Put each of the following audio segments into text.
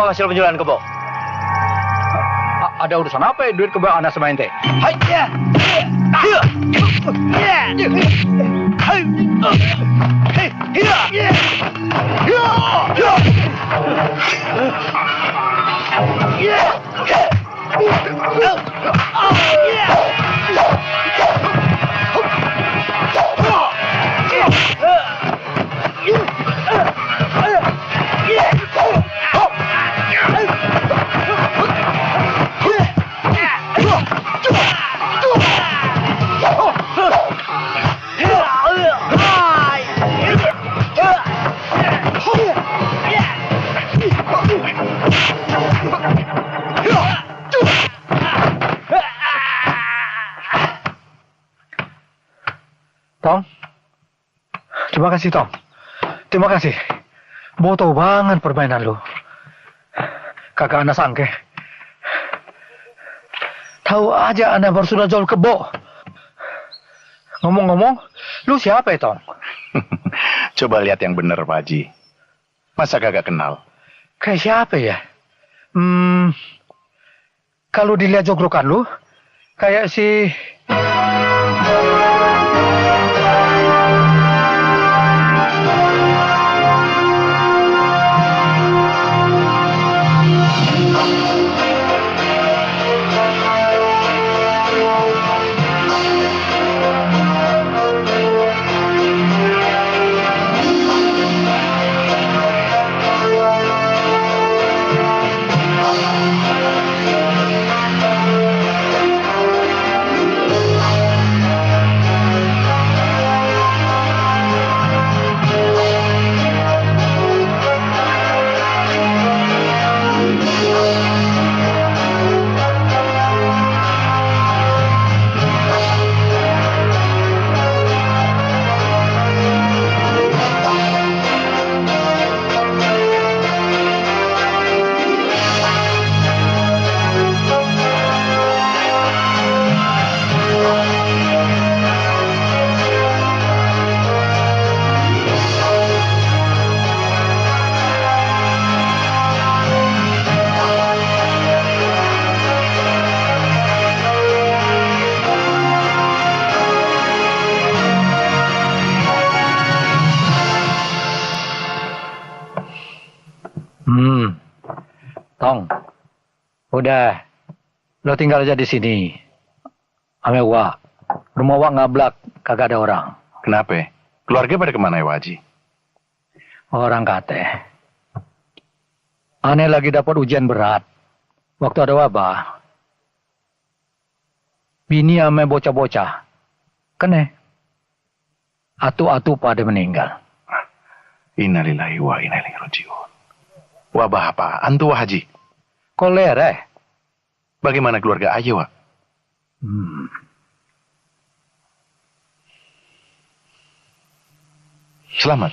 hasil penjualan kebo? Ada urusan apa ya duit kebo anak sama ente? Hai, ya. Tong, terima kasih Tong. Terima kasih. Bodoh banget permainan lu. Kakak anak sangke. Tahu aja anak baru sudah jual kebo. Ngomong-ngomong, lu siapa ya Tong? Coba lihat yang bener Pak Haji. Masa kagak kenal? Kayak siapa ya? Kalau dilihat joglokan lu, kayak si... Tong, udah, lo tinggal aja di sini. Ame Wak, rumah Wak ngablak, kagak ada orang. Kenapa? Keluarga pada kemana ya Pak Haji? Orang kate. Aneh lagi dapat ujian berat. Waktu ada wabah. Bini ame bocah-bocah. Kene. Atu-atu pada meninggal. Innalillahi wa inna ilaihi raji'un. Wabah apaan tuh Wak Haji? Kolera. Bagaimana keluarga Aye, Wak? Selamat.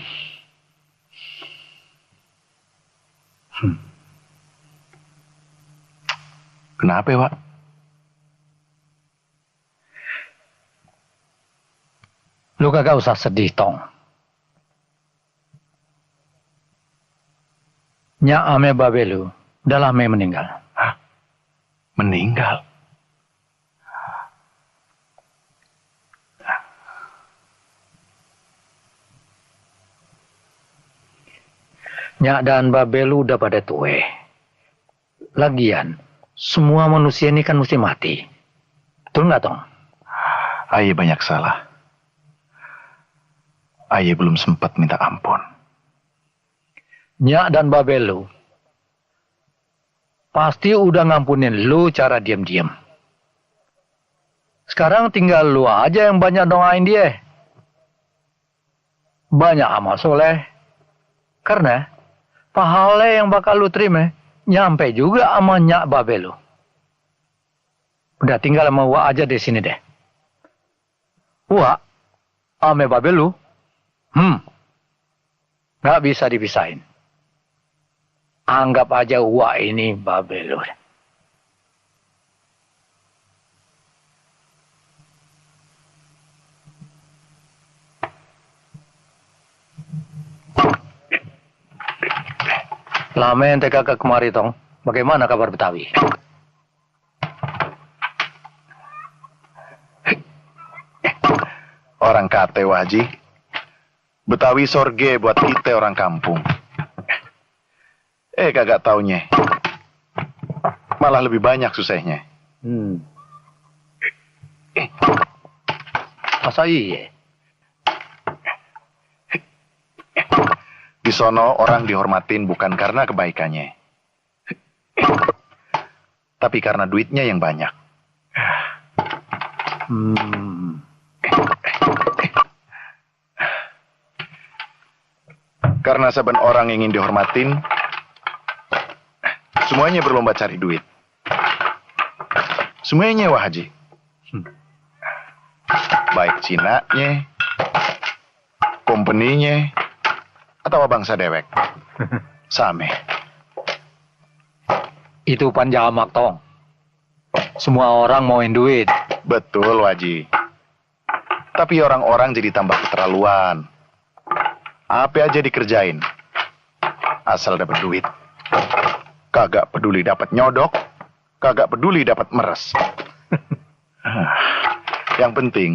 Kenapa ya, Wak? Lu kagak usah sedih, Tong. Nya ame babe lu, udah lama meninggal. Hah? Meninggal? Nya dan babe lu udah pada tue. Lagian, semua manusia ini kan mesti mati. Betul nggak, Tong? Aye banyak salah. Aye belum sempat minta ampun. Nya dan babe lu pasti udah ngampunin lu cara diam-diam. Sekarang tinggal lu aja yang banyak doain dia. Banyak amal soleh. Karena pahala yang bakal lu terima nyampe juga sama nyak babe lu. Udah tinggal sama Wak aja di sini deh. Wak ame babe lu nggak bisa dipisahin. Anggap aja Wak ini babe lu. Lama ente kakak kemari tong. Bagaimana kabar Betawi? Orang kate Haji. Betawi sorge buat kita orang kampung. Kagak taunya. Malah lebih banyak susahnya. Masa iya? Di sono orang dihormatin bukan karena kebaikannya. Tapi karena duitnya yang banyak. Karena saben orang ingin dihormatin, semuanya berlomba cari duit. Semuanya Wah Haji. Baik Cina-nya, company-nya, atau bangsa dewek. Same. Itu panjamak tong. Semua orang mauin duit. Betul Haji. Tapi orang-orang jadi tambah keterlaluan. Apa aja dikerjain. Asal dapat duit. Kagak peduli dapat nyodok, kagak peduli dapat meres. Yang penting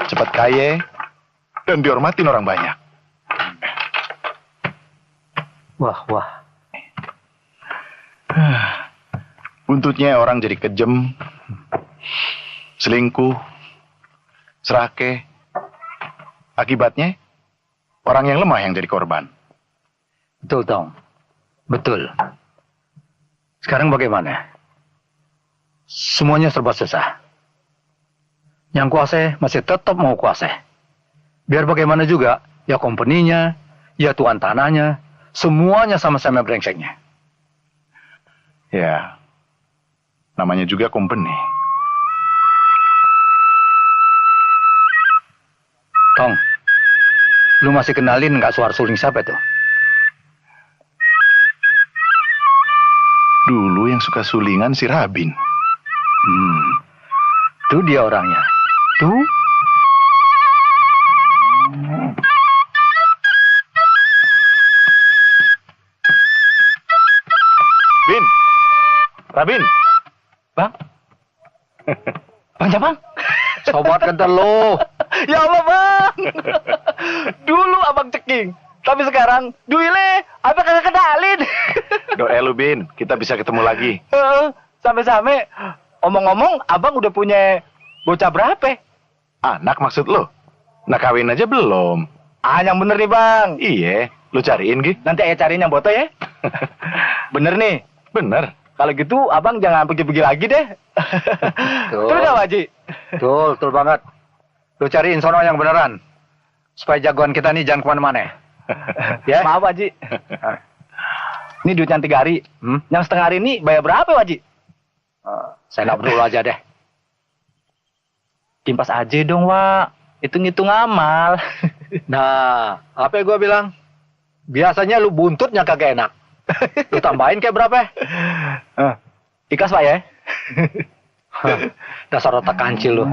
cepat kaya dan dihormatin orang banyak. Wah. Buntutnya orang jadi kejem, selingkuh, serake. Akibatnya orang yang lemah yang jadi korban. Betul tong. Betul. Sekarang bagaimana? Semuanya serba susah. Yang kuasa masih tetap mau kuasa. Biar bagaimana juga, ya company-nya, ya tuan tanahnya, semuanya sama-sama brengseknya. Ya, namanya juga company. Tong, lu masih kenalin nggak suara suling siapa tuh? Dulu yang suka sulingan si Rabin. Tuh dia orangnya. Tuh. Bin, Rabin. Bang? Bang Jabang? Sobat kental lo. Ya Allah bang. Dulu abang ceking. Tapi sekarang duile abang kagak kenalin. Doa lu Bin, kita bisa ketemu lagi. Sampai-sampai omong-omong abang udah punya bocah berapa? Anak maksud lo? Nah kawin aja belum. Yang bener nih bang. Iya, lu cariin Gi. Nanti ayah cariin yang boto ya. Bener nih. Bener. Kalau gitu abang jangan pergi-pergi lagi deh. Betul gak Waji? Betul banget. Lu cariin sono yang beneran. Supaya jagoan kita nih jangan kemana-mana. Ya? Maaf Waji. Ini duit yang 3 hari. Yang setengah hari ini bayar berapa Waji? Saya nggak perlu aja deh. Timpas aja dong Wak. Hitung-hitung amal. Nah, apa yang gue bilang? Biasanya lu buntutnya kagak enak. Lu tambahin kayak berapa? Ikhlas Pak ya? Dasar otak kancil lu.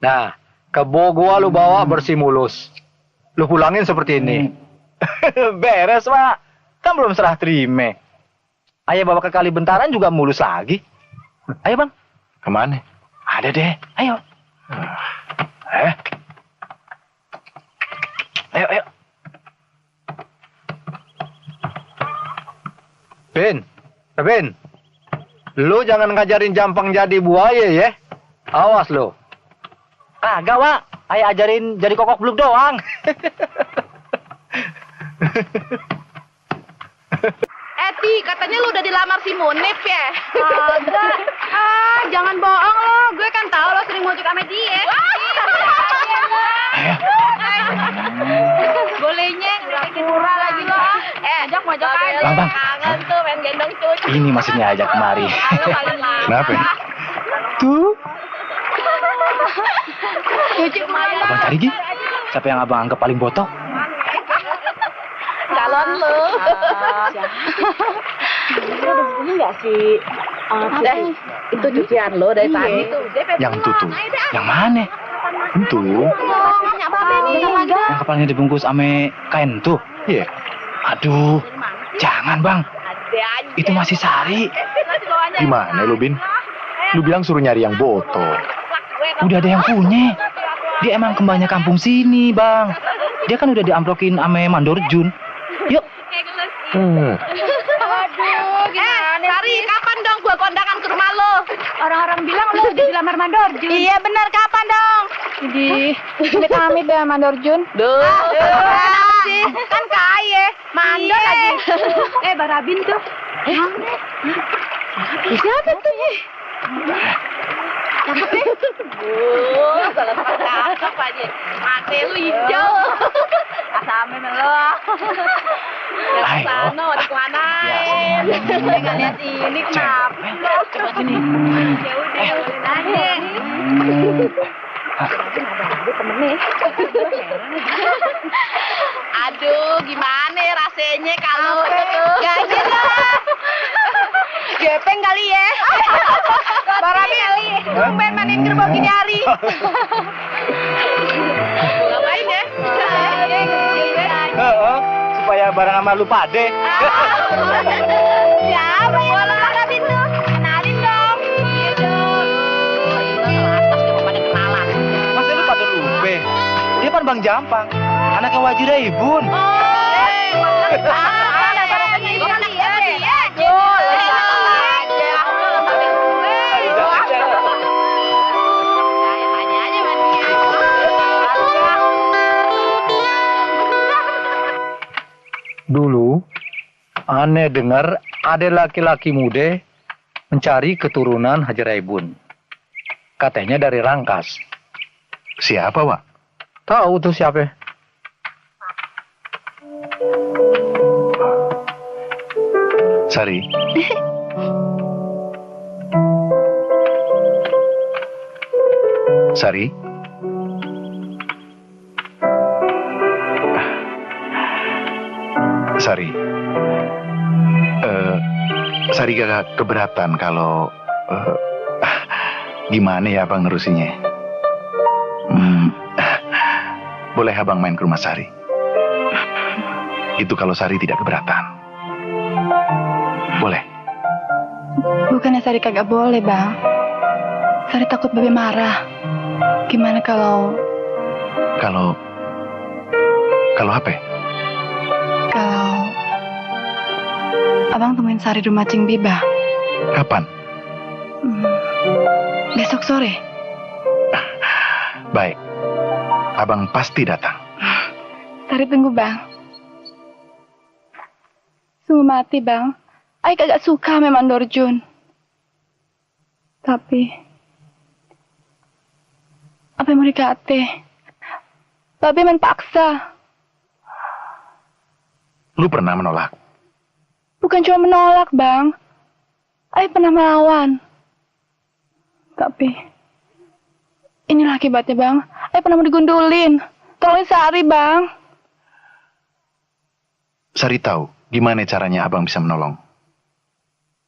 Nah, kebo gua lu bawa bersih mulus. Lu pulangin seperti ini. Beres Pak. Kan belum serah terima. Ayah bawa ke kali bentaran juga mulus lagi. Ayo bang. Kemana? Ada deh. Ayo. Ayo. Ben, lu jangan ngajarin Jampang jadi buaya ya. Awas lu. Kagak Wak. Ayah ajarin jadi kokok beluk doang. Eti, katanya lu udah dilamar si Munif ya? Kagak. Jangan bohong lo. Gue kan tahu lo sering mojok sama dia. Bolehnya pura lagi lo. Mojok aja. Bang. Kangen tuh main gendong cucu. Ini maksudnya ajak kemari. Kenapa? Tuh. Cucu kemana? Abang cari Gi. Siapa yang abang anggap paling botok? Calon lu. Lu udah punya nggak sih? Itu cucian lo dari tadi tuh. Yang tutup. Yang mana? Itu. Nanya apa nih? Yang kepalanya dibungkus ame kain tuh. Iya. Aduh. Jangan, Bang. Ada aja. Itu masih Sari. Gimana lu, Bin? Lu bilang suruh nyari yang botol. Udah ada yang punya. Dia emang kembangnya kampung sini, Bang. Dia kan udah diamplokin ame Mandor Jun. Yuk. Aduh, gimana Sari, kapan dong gua kondangan ke rumah lo? Orang-orang bilang lo udah dilamar Mandorjun. Iya benar, kapan dong? Jadi, ini kami deh Mandorjun. Sih, kan kaya, mandor lagi. Barabin tuh. Siapa tuh? Cakep ya? Salah cakep aja. Mata lu hijau. Asame lo. Yang sana mau dikemanain? Nggak lihat ini kenapa? Coba sini. Ya udah, aja. Aduh, gimana rasanya kalau gajian lah. Gepeng kali ya. Barabi, tumben mainin gerbong gini hari. Ngapain ya? Supaya barang sama lu pade. Siapa yang mau Barabi tuh? Kenalin dong. Iya dong. Lantas dia mau pada kenalan. Masa lu pada lupa? Dia kan Bang Jampang, anaknya Wajir Ibun. Dulu, aneh dengar ada laki-laki muda mencari keturunan Haji Raibun. Katanya dari Rangkas. Siapa, Wak? Tahu tuh siapa? Sari. Sari. Sari. Sari gak keberatan kalau gimana ya Abang nerusinya? Boleh Abang main ke rumah Sari? Itu kalau Sari tidak keberatan. Boleh? Bukannya Sari kagak boleh, Bang. Sari takut Babe marah. Gimana kalau apa? Kalau Abang temuin Sari di rumah Cing Biba. Kapan? Besok sore. Baik. Abang pasti datang. Sari tunggu, Bang. Sungguh mati, Bang. Ay kagak suka sama Mandorjun. Tapi apa yang mau dikate? Babe main paksa. Lu pernah menolak? Bukan cuma menolak, Bang. Ay pernah melawan. Tapi inilah akibatnya, Bang. Ay pernah mau digundulin. Tolongin Sari, Bang. Sari tahu gimana caranya Abang bisa menolong.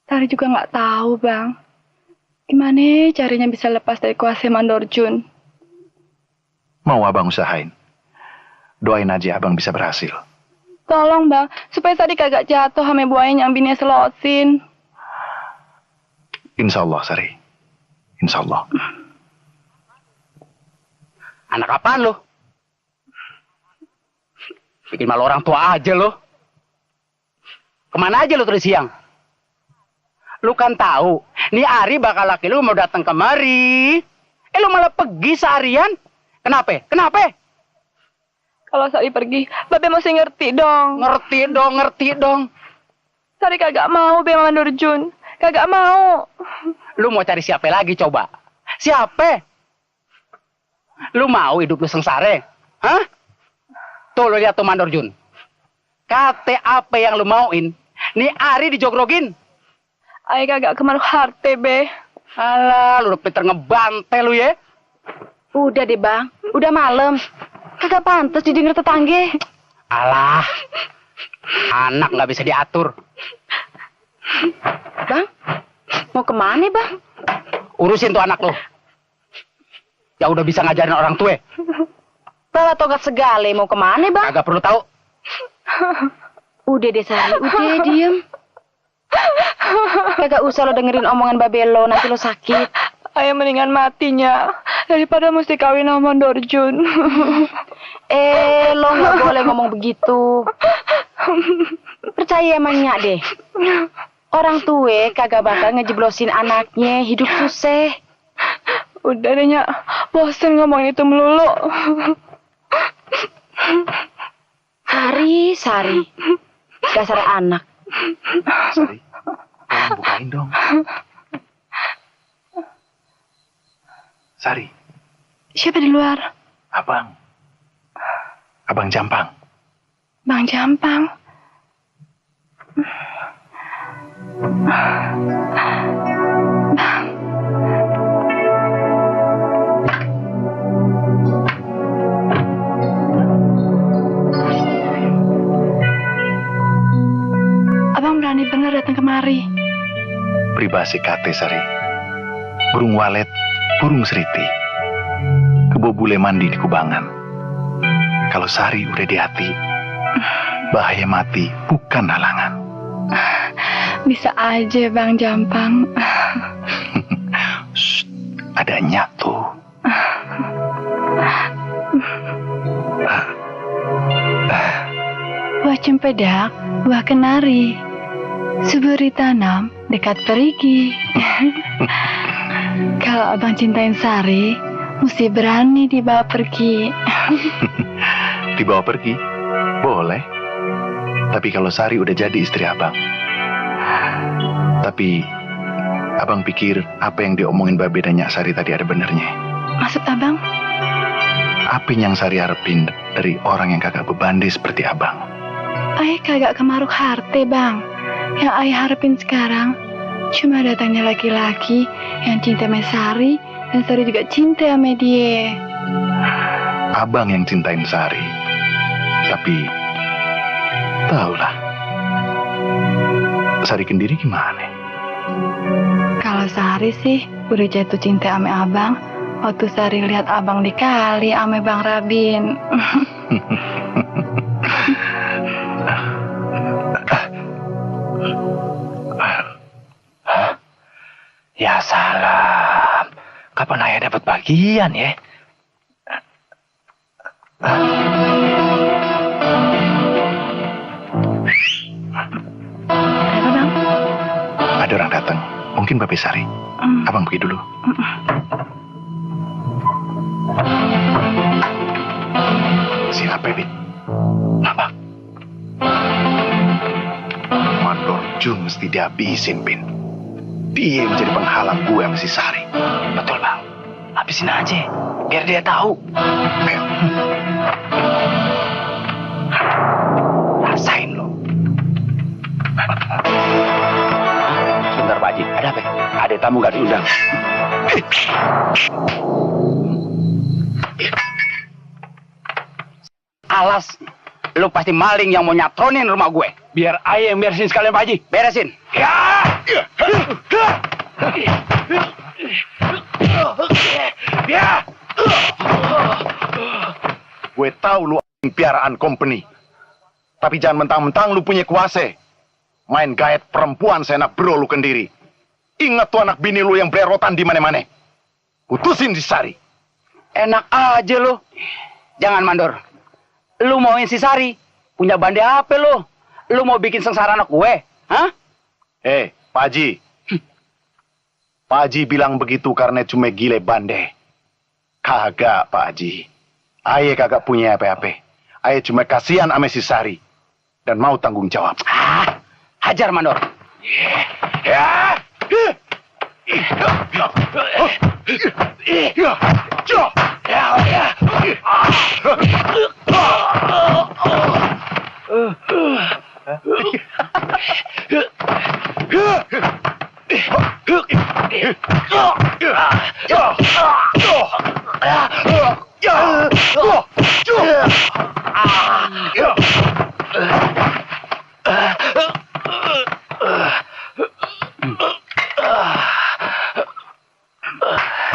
Sari juga nggak tahu, Bang. Gimana caranya bisa lepas dari kuasa Mandorjun? Mau Abang usahain? Doain aja Abang bisa berhasil. Tolong, Bang, supaya Sari kagak jatuh sama buaya yang bininya selosin. Insya Allah, Sari. Insya Allah. Anak apaan lo? Bikin malu orang tua aja lo. Kemana aja lo tadi siang? Lu kan tahu, nih Ari bakal laki lu mau datang kemari. Lu malah pergi seharian. Kenapa? Kenapa? Kalau Sari pergi, Babe mesti ngerti dong. Ngerti dong. Sari kagak mau Be Mandorjun. Kagak mau. Lu mau cari siapa lagi coba? Siapa? Lu mau hidup lu sengsara? Hah? Tuh lu lihat tuh Mandorjun. Kate apa yang lu mauin? Nih Ari dijogrogin. Ay kagak kemaruh harte, Be. Alah, lu udah pinter ngebantai lu ya. Udah deh, Bang. Udah malam. Kagak pantas didengar tetangga. Alah, anak nggak bisa diatur. Bang, mau kemana, Bang? Urusin tuh anak lu. Ya udah bisa ngajarin orang tua. Bawa togat segala mau kemana, Bang? Kagak perlu tahu. Udah deh Sari, udah diem. Kagak usah lo dengerin omongan Babelo, nanti lo sakit. Ayah mendingan matinya daripada mesti kawin sama Dorjun. Lo nggak boleh ngomong begitu. Percaya emangnya deh. Orang tua kagak bakal ngejeblosin anaknya hidup susah. Udah deh Nyak, bosen ngomongin itu melulu. Sari. Dasar anak. Sari, tolong bukain dong. Sari. Siapa di luar? Abang Jampang. Bang Jampang. Abang berani bener datang kemari. Pribasi kate Sari. Burung walet, burung seriti. Kebo bule mandi di kubangan. Kalau Sari udah di hati, bahaya mati bukan halangan. Bisa aja Bang Jampang. Shh, ada nyatu. Buah cempedak, buah kenari. Subur ditanam, dekat perigi. Kalau abang cintain Sari, mesti berani dibawa pergi. Dibawa pergi? Boleh. Tapi kalau Sari udah jadi istri abang. Tapi abang pikir apa yang diomongin Babe dan Nyak Sari tadi ada benernya. Maksud abang? Apa yang Sari harapin dari orang yang kagak bebandi seperti abang? Ayah kagak kemaruk harte bang. Yang ayah harapin sekarang cuma datangnya laki-laki yang cinta sama Sari dan Sari juga cinta sama dia. Abang yang cintain Sari. Tapi tahulah Sari kendiri gimana? Kalau Sari sih udah jatuh cinta sama abang waktu Sari lihat abang dikali sama Bang Rabin. Ya salam. Kapan ayah dapat bagian ya? Kenapa bang? Ada orang datang. Mungkin Babe Sari. Abang pergi dulu. Siapa, Bit? Apa? Mandor Jun mesti dihabisin, Bin. Dia yang menjadi penghalang gue sama si Sari. Betul bang. Habisin aja. Biar dia tahu. Ayo. Rasain lo. Sebentar Pak Haji, ada apa? Ada tamu gak diundang? Alas, lu pasti maling yang mau nyatronin rumah gue. Biar ayah yang beresin sekalian Pak Haji. Beresin. Gue tahu lu piaraan company. Tapi jangan mentang-mentang lu punya kuasa. Main gaet perempuan seenak bro lu kendiri. Ingat tuh anak bini lu yang bererotan di mana-mana. Putusin si Sari. Enak aja lu. Jangan mandor. Lu mauin si Sari. Punya bande apa lu? Lu mau bikin sengsara anak gue? Hah? Pak Haji. Pak Haji bilang begitu karena cuma gile bande. Kagak, Pak Haji. Aye kagak punya apa-apa. Aye cuma kasihan sama si Sari. Dan mau tanggung jawab. Hajar mandor.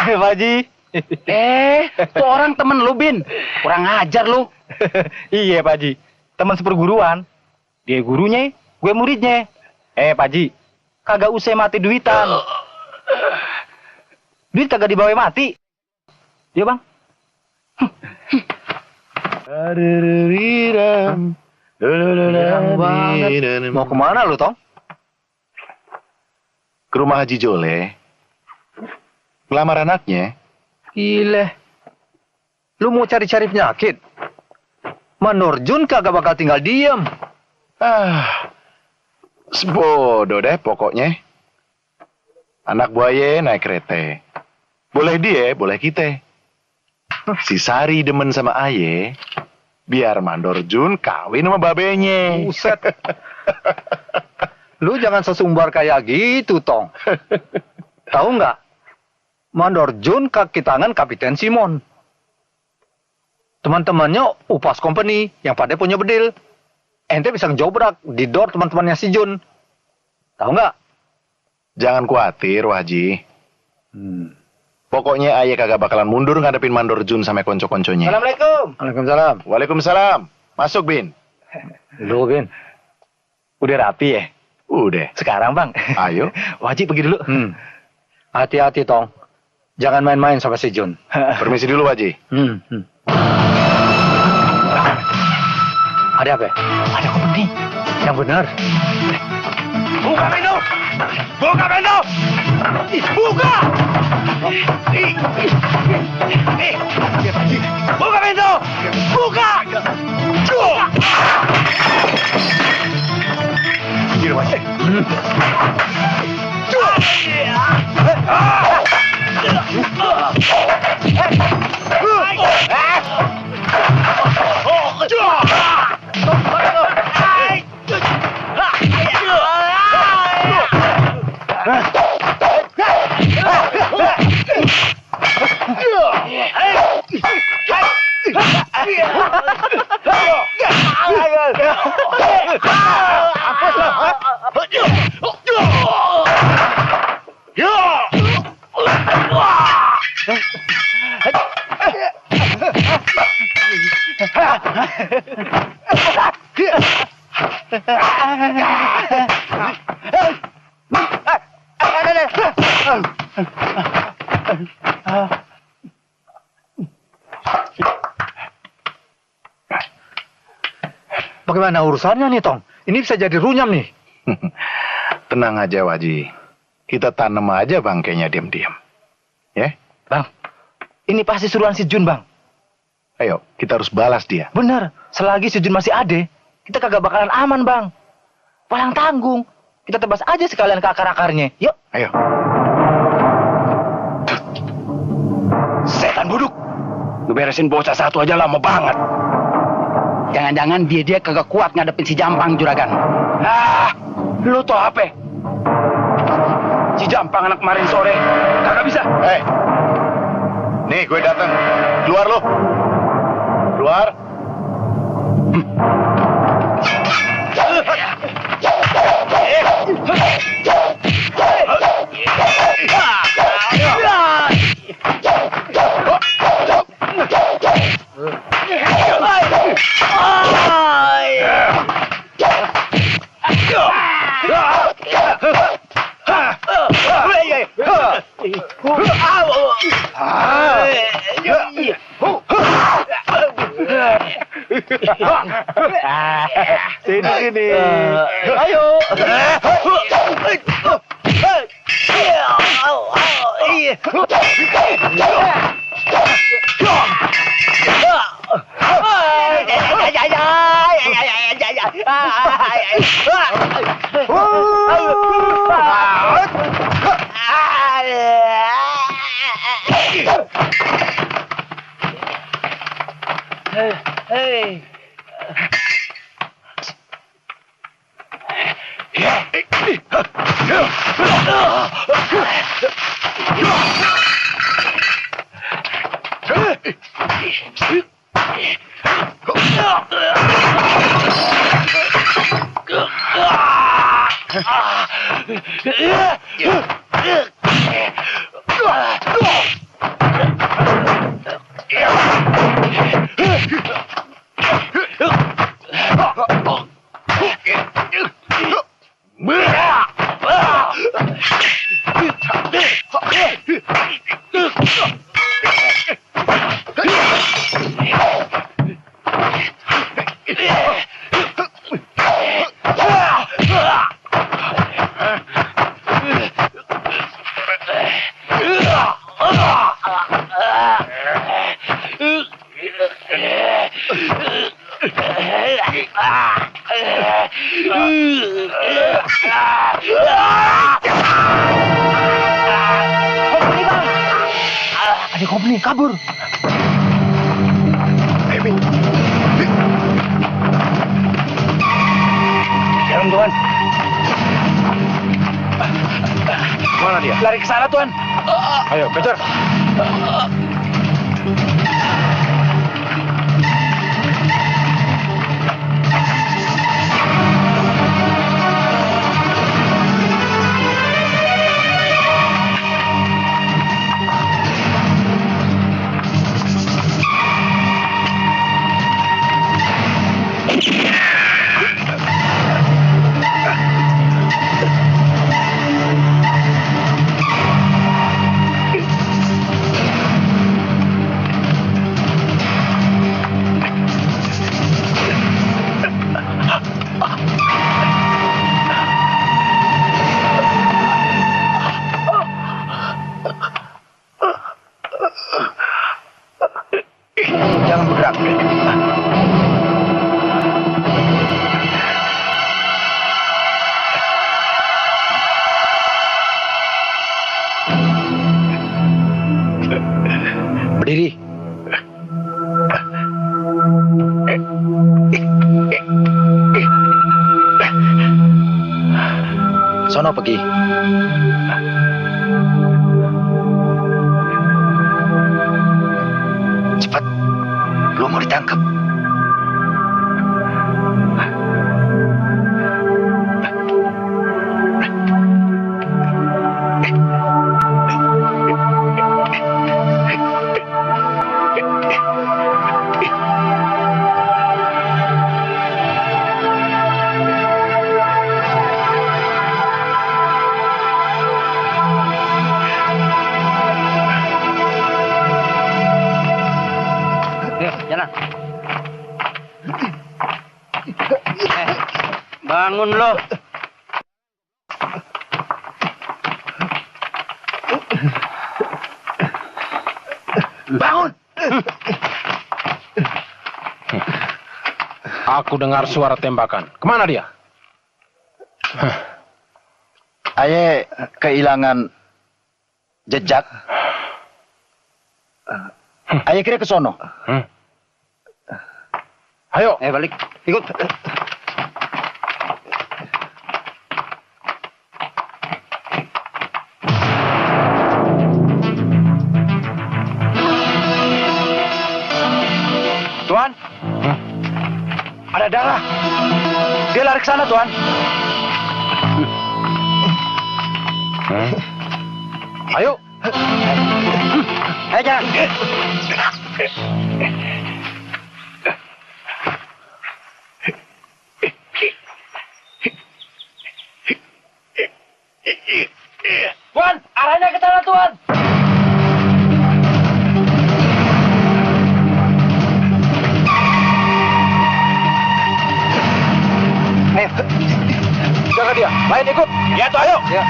Pak Haji. Tuh orang temen lu, Bin. Kurang ajar lu. Iya Pak Haji. Teman seperguruan. Dia gurunya, gue muridnya. Pak Haji, kagak usah mati duitan. Duit kagak dibawa mati. Iya bang. Mau kemana lu, Tong? Ke rumah Haji Jole. Ngelamar anaknya. Gile. Lu mau cari-cari penyakit? Manurjun kagak bakal tinggal diem. Sebodoh deh pokoknya. Anak buaya naik kereta. Boleh dia, boleh kita. Si Sari demen sama Aye, biar Mandor Jun kawin sama babenya. Buset. Lu jangan sesumbar kayak gitu, Tong. Tahu nggak? Mandor Jun kaki tangan Kapiten Simon. Teman-temannya upas company yang pada punya bedil. Ente bisa ngejobrak di door teman-temannya si Jun. Tahu nggak? Jangan khawatir, Wahji. Pokoknya Ayah kagak bakalan mundur ngadepin Mandor Jun sama konco-konconya. Assalamualaikum. Waalaikumsalam. Waalaikumsalam. Masuk, Bin. Lu, Bin. Udah rapi ya? Udah. Sekarang bang. Ayo. Wajib pergi dulu. Hati-hati, Tong. Jangan main-main sama si Jun. Permisi dulu, Wahji. Ada apa? Ada kompeni. Yang benar. Buka pintu! Buka pintu! Buka! Buka pintu! Buka! Gila, Mas. Bagaimana urusannya nih, Tong? Ini bisa jadi runyam nih. Tenang aja, Wahji. Kita tanam aja bangkainya diam-diam. Ya? Bang, ini pasti suruhan si Jun, bang. Ayo, kita harus balas dia. Bener, selagi si Jun masih ada, kita kagak bakalan aman, bang. Palang tanggung. Kita tebas aja sekalian ke akar-akarnya. Yuk. Ayo. Setan buduk. Ngeberesin bocah satu aja lama banget. Jangan-jangan dia kagak kuat ngadepin si Jampang, Juragan. Lu tau apa? Si Jampang anak kemarin sore kagak bisa. Nih gue datang. Keluar lo. Keluar. Sini. Ayo. Tadi Kopni kabur. Dalam Tuan. Mana dia? Lari ke sana Tuan. Ayo, kejar. Jangan bergerak. Berdiri. Sono pergi. Cepat. Lu mau ditangkap. Jalan. Bangun lo. Bangun. Aku dengar suara tembakan. Kemana dia? Aye kehilangan jejak. Aye kira ke sono. Ayo. Balik. Ikut. Tuan. Ada darah. Dia lari ke sana, Tuan. Ayo. Ayo jalan. Tuan, arahnya ke sana, Tuan. Jaga dia. Lain ikut. Ya, tuh ayo. Ya.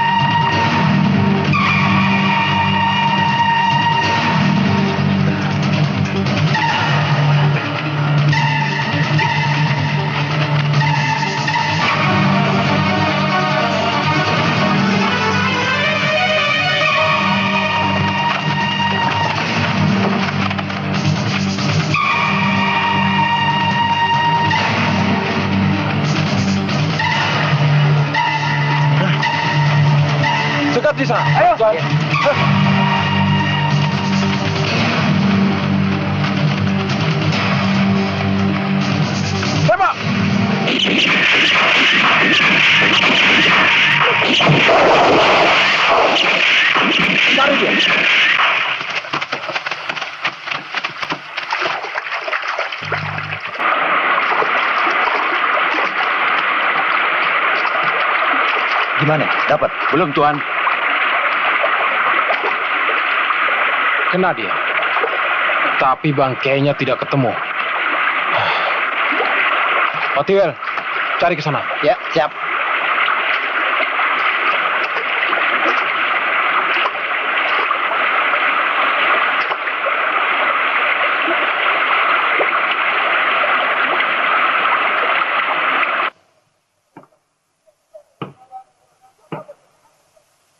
Dekat di sana. Ayo, Tuan. Tembak. Cari dia. Gimana? Dapat? Belum, Tuan. Kena dia. Tapi bangkainya tidak ketemu. Patiwel, cari ke sana. Ya, siap.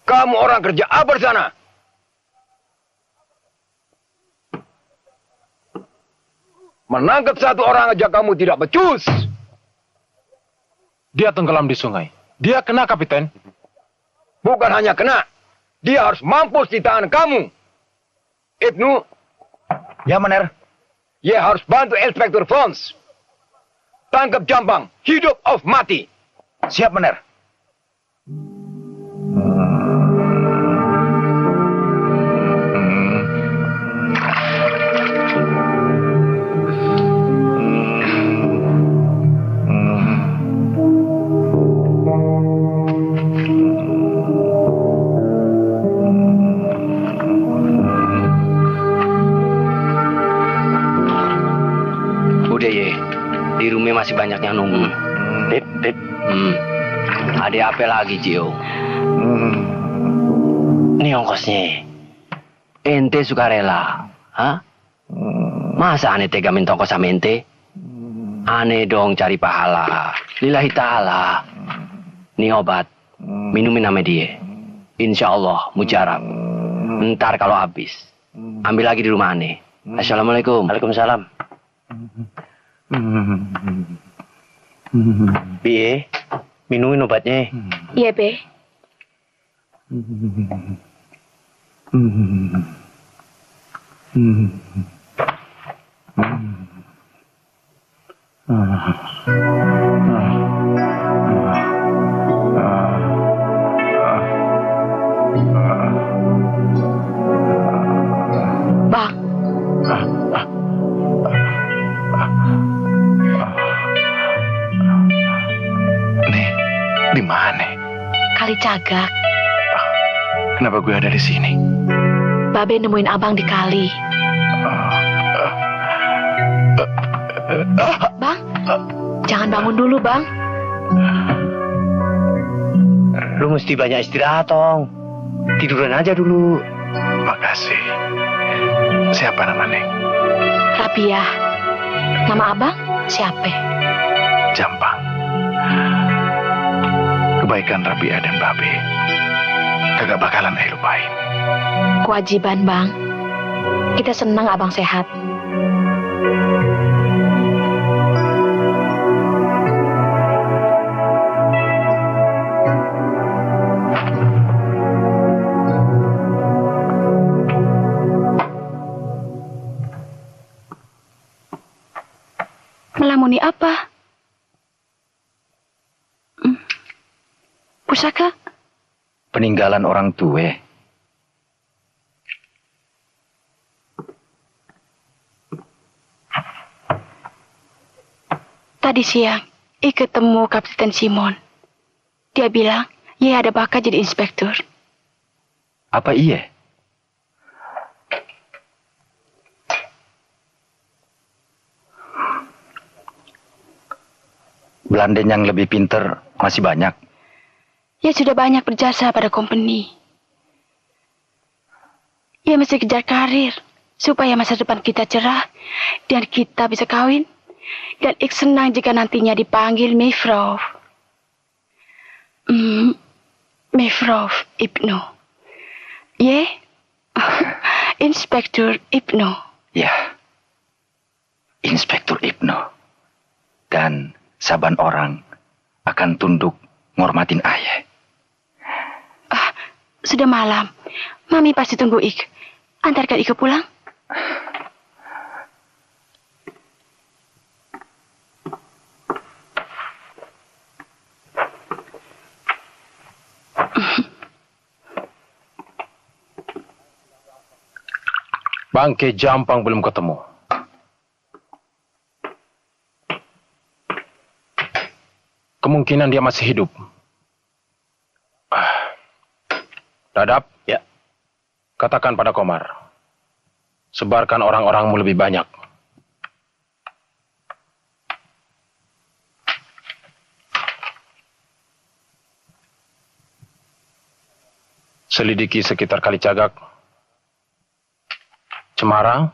Kamu orang kerja apa di sana? Menangkap satu orang aja kamu tidak becus. Dia tenggelam di sungai. Dia kena, Kapiten. Bukan hanya kena, dia harus mampus di tangan kamu. Ibnu, Ya, Maner. dia harus bantu Inspektur Fons. Tangkap Jampang, hidup of mati. Siap, Maner. Udah ye, di rumah masih banyak yang nunggu. Pip. Ada apa lagi, Cio? Ini ongkosnya. Ente sukarela, hah? Masa aneh tega minta ongkos sama ente? Aneh dong cari pahala. Lillahi ta'ala. Ini obat, minumin sama dia. Insya Allah, mujarab. Ntar kalau habis, ambil lagi di rumah aneh. Assalamualaikum. Waalaikumsalam. Piye? Minumin obatnya. Iya, Be. Bang, Nih, di mana? Kali Cagak. Kenapa gue ada di sini? Babe nemuin abang di kali. Bang, jangan bangun dulu, Bang. Lu mesti banyak istirahat, Tong. Tiduran aja dulu. Makasih. Siapa namanya? Rapiah. Nama abang siapa? Jampang. Kebaikan Rabi'ah dan Babe kagak bakalan lupain. Kewajiban, Bang. Kita senang abang sehat. Melamuni apa? Pusaka? Peninggalan orang tua. Tadi siang, ketemu Kapten Simon. Dia bilang, ia ada bakat jadi inspektur. Apa iya? Belanden yang lebih pinter masih banyak. Ia sudah banyak berjasa pada company. Ia mesti kejar karir, supaya masa depan kita cerah, dan kita bisa kawin. Dan ik senang jika nantinya dipanggil Mevrouw. Mevrouw Ibnu. Ye? Inspektur Ibnu. Ya, Inspektur Ibnu. Dan saban orang akan tunduk ngormatin ayah. Sudah malam. Mami pasti tunggu Ik. Antarkan Ik pulang. Bangke Jampang belum ketemu. Kemungkinan dia masih hidup. Dadap? Ya. Katakan pada Komar. Sebarkan orang-orangmu lebih banyak. Selidiki sekitar Kali Cagak, Cemara,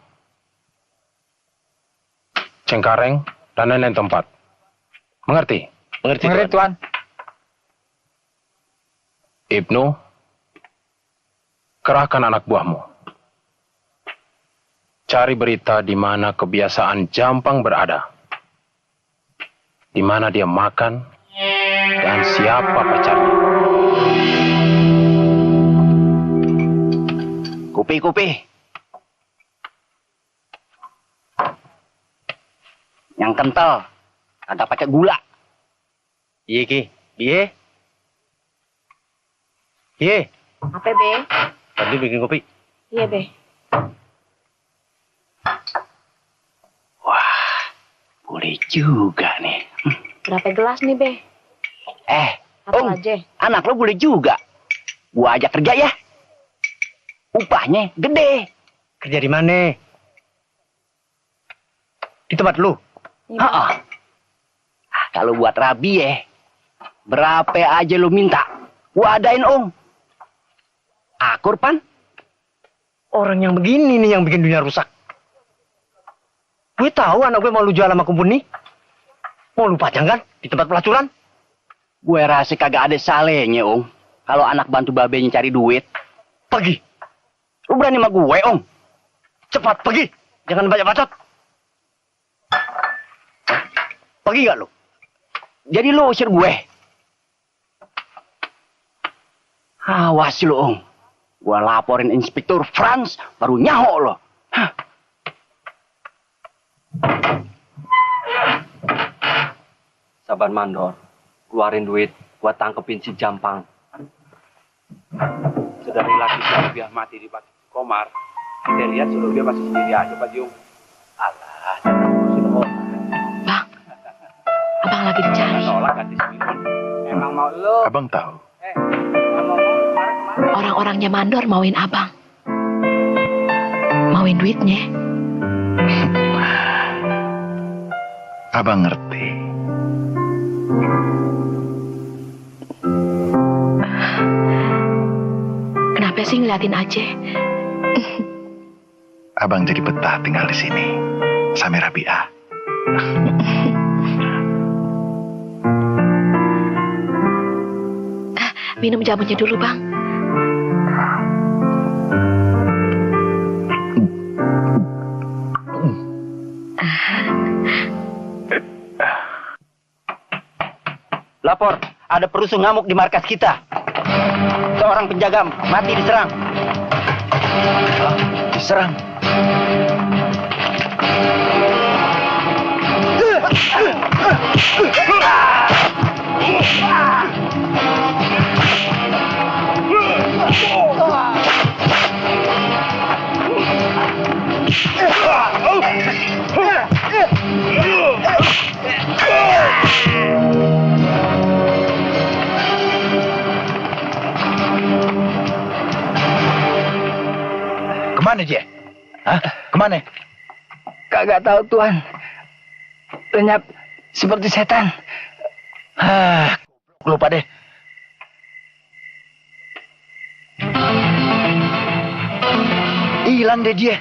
Cengkareng, dan lain-lain tempat. Mengerti? Mengerti, Tuan. Ibnu, kerahkan anak buahmu. Cari berita di mana kebiasaan Jampang berada. Di mana dia makan dan siapa pacarnya. Kupi. Yang kental, kagak pakai gula. Iya, Ki. Iya. Apa, Be? Tadi bikin kopi. Iya, Be. Wah, boleh juga nih. Berapa gelas nih, Be? Apa aja? Anak lo boleh juga. Gua ajak kerja ya. Upahnya gede. Kerja di mana? Di tempat lu? Iya. Kalau buat Rabi ya, berapa aja lu minta, gua adain Om. Akur Pan. Orang yang begini nih yang bikin dunia rusak. Gue tahu anak gue mau lu jual sama kumpul nih. Mau lu pajang kan di tempat pelacuran? Gue rasa kagak ada salehnya Om. Kalau anak bantu babenya cari duit, pergi. Lu berani sama gue Om? Cepat pergi, jangan banyak bacot. Pergi gak lu? Jadi lu usir gue. Awas lu Om. Gue laporin Inspektur Franz, baru nyaho lo. Sabar mandor, keluarin duit buat tangkepin si Jampang. Sedari laki Rupiah mati di Pak Komar, kita lihat si Rupiah masih sendiri aja Pak Jung. Alah, jangan ngurusin orang. Bang, abang lagi dicari. Nolak ganti Simon. Emang mau lo? Abang tahu. Orang-orangnya mandor mauin abang. Mauin duitnya. Abang ngerti. Kenapa sih ngeliatin aja? Abang jadi betah tinggal di sini. Sama Rabi'ah. Minum jamunya dulu, Bang. Lapor, ada perusuh ngamuk di markas kita. Seorang penjaga mati diserang. Diserang? Kemana dia? Hah? Kemana? Kagak tahu Tuan. Lenyap seperti setan. Lupa deh. Hilang deh dia.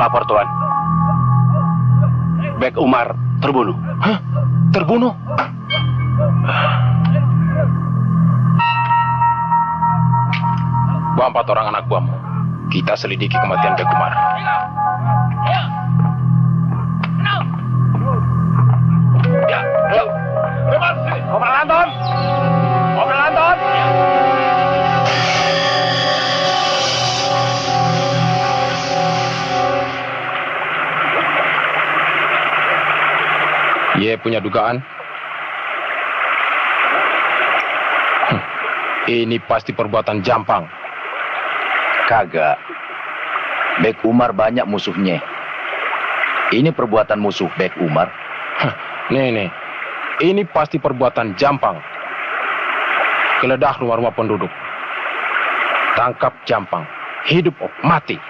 Lapor Tuan. Bek Umar terbunuh. Hah? Terbunuh? Bawa 4 orang anak buahmu. Kita selidiki kematian Bek Umar. Ya, ayo. Bebas sini. Komandan Anton. Komandan Anton. Ye punya dugaan. Ini pasti perbuatan Jampang. Kagak. Bek Umar banyak musuhnya. Ini perbuatan musuh Bek Umar. Nih, Ini pasti perbuatan Jampang. Geledah rumah-rumah penduduk. Tangkap Jampang. Hidup oh mati.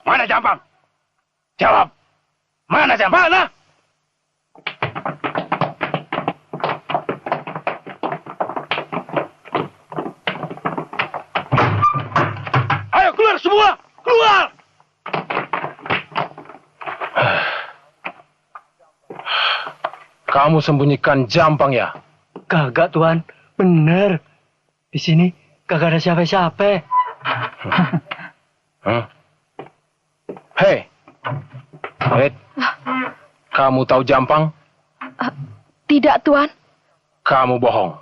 Mana Jampang? Jawab. Mana Jampang? Mana? Ayo keluar semua! Keluar! Kamu sembunyikan Jampang ya? Kagak, Tuan. Bener. Di sini kagak ada siapa-siapa. Hei, Ed, kamu tahu Jampang? Tidak, Tuan. Kamu bohong.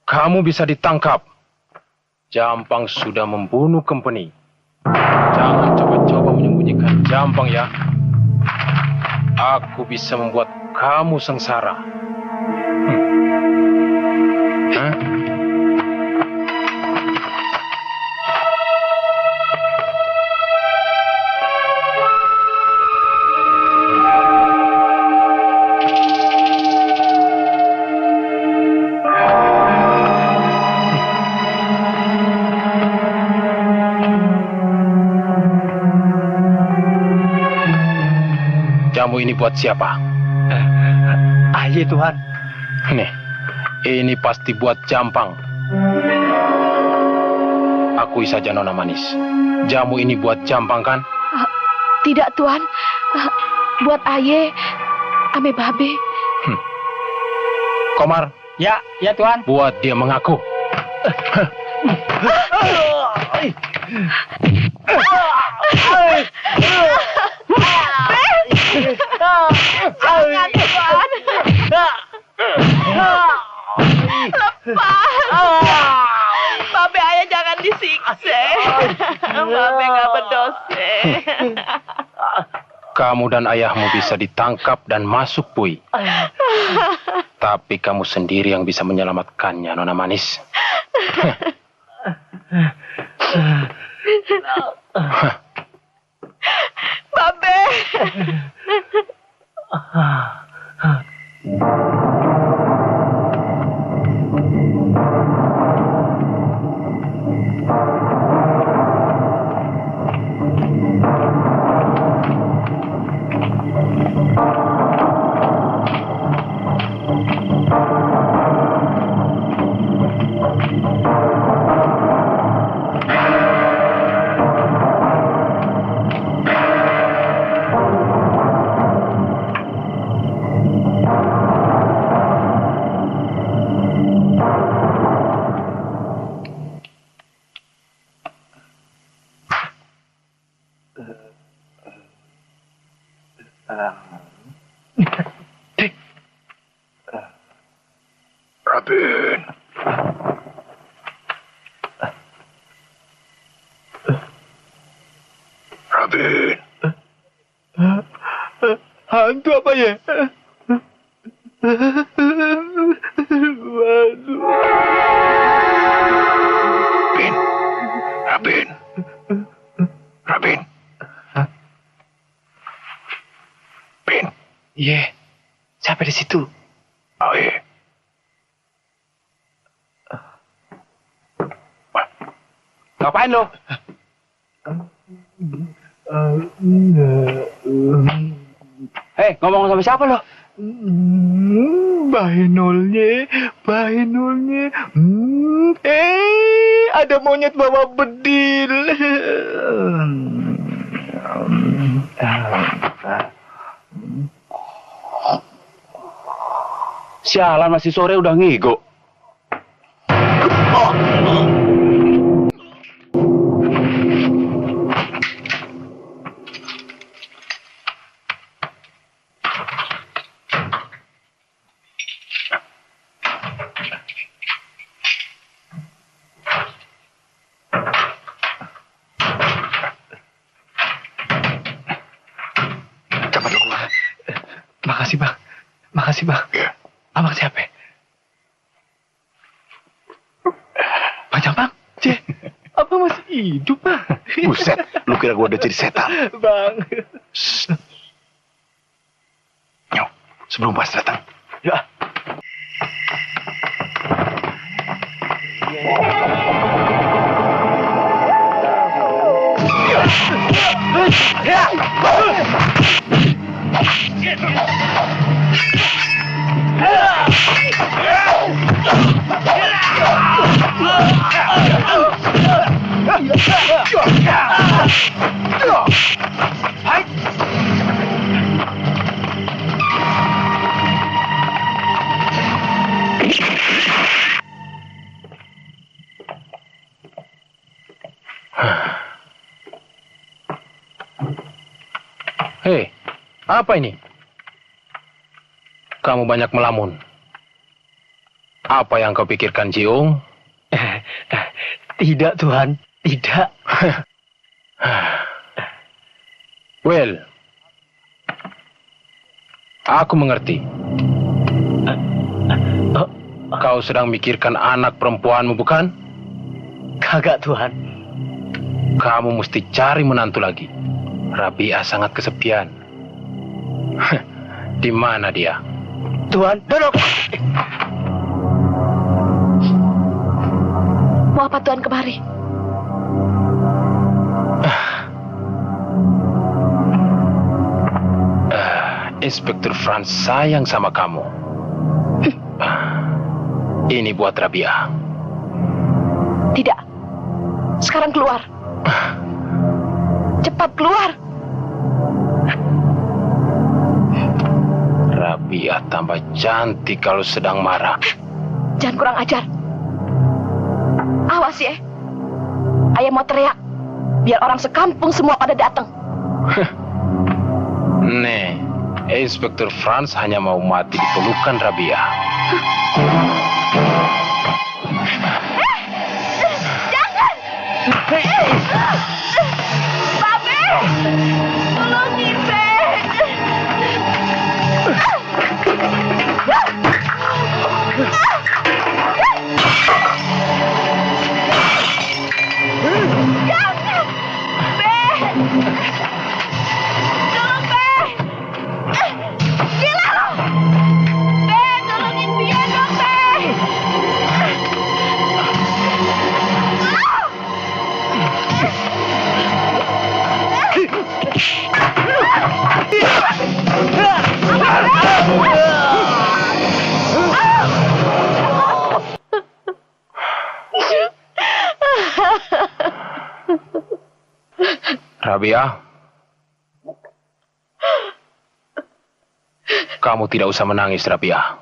Kamu bisa ditangkap. Jampang sudah membunuh Kempeni. Jangan coba-coba menyembunyikan Jampang ya. Aku bisa membuat kamu sengsara. Jamu ini buat siapa? Aye, Tuhan. Nih, ini pasti buat Jampang. Akui saja Nona Manis. Jamu ini buat Jampang kan? Tidak, Tuan. Buat Aye, ame babe. Komar. Ya, ya Tuan. Buat dia mengaku. Jangan, Tuan. Lepas. Babe ayah jangan disiksa. Babe nggak berdosa. Kamu dan ayahmu bisa ditangkap dan masuk bui. Tapi kamu sendiri yang bisa menyelamatkannya, Nona Manis. Babe. Rabin. Rabin. Hantu apa ya? Waduh. Rabin. Rabin. Rabin. Bin. Iya. Siapa di situ? Oh iya. Ngapain lo? Hei, ngomong sama siapa lo? Bahenolnya. Ada monyet bawa bedil. Sialan masih sore udah ngigo. Makasih, Bang. Ya. Abang siapa? Pak Jampang? Abang masih hidup, Bang. Buset, lu kira gua udah jadi setan? Bang. Shh. Yuk, sebelum pas datang. Ya. Hei, apa ini? Kamu banyak melamun. Apa yang kau pikirkan, Jiung? Tidak, Tuhan. Tidak. Well, aku mengerti. Kau sedang mikirkan anak perempuanmu, bukan? Kagak, Tuhan. Kamu mesti cari menantu lagi. Rabia sangat kesepian. Di mana dia? Tuhan, duduk. Mau apa Tuhan kemari? Inspektur Franz sayang sama kamu. Ini buat Rabia. Tidak. Sekarang keluar. Cepat keluar. Rabia tambah cantik kalau sedang marah. Jangan kurang ajar. Awas ya. Ayah mau teriak. Biar orang sekampung semua pada datang. Nih, Inspektur Franz hanya mau mati di pelukan Rabia. Jangan! Babe! Tolongin, Be! Jangan! Be! Tolong, Be! Gila lo! Be, tolongin dia dong, Be! Rabia, kamu tidak usah menangis, Rabia.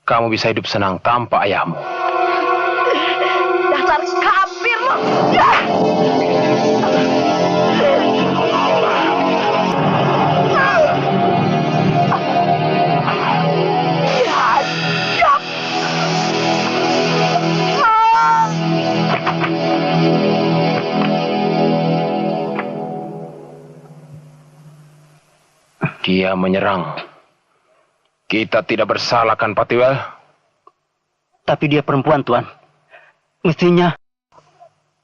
Kamu bisa hidup senang tanpa ayahmu. Dasar kafir lo! Dia menyerang. Kita tidak bersalah kan, Patiwel? Tapi dia perempuan, Tuan. Mestinya.